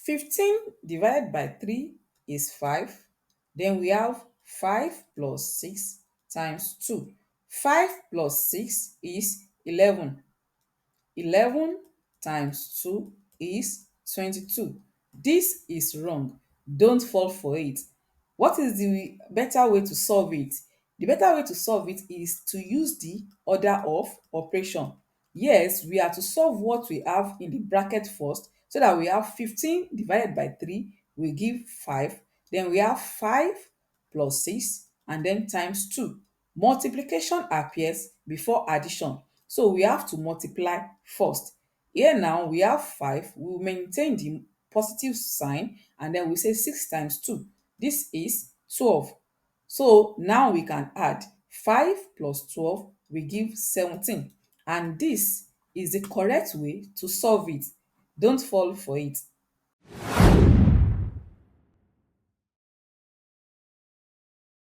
15 divided by 3 is 5. Then we have 5 plus 6 times 2. 5 plus 6 is 11. 11 times 2 is 22. This is wrong. Don't fall for it. What is the better way to solve it? The better way to solve it is to use the order of operation. Yes, we are to solve what we have in the bracket first, so that we have 15 divided by 3 will give 5. Then we have 5 plus 6 and then times 2. Multiplication appears before addition, so we have to multiply first. Here now we have 5, we will maintain the positive sign and then we say 6 times 2. This is 12. So now we can add 5 plus 12 will give 17, and this is the correct way to solve it. Don't fall for it.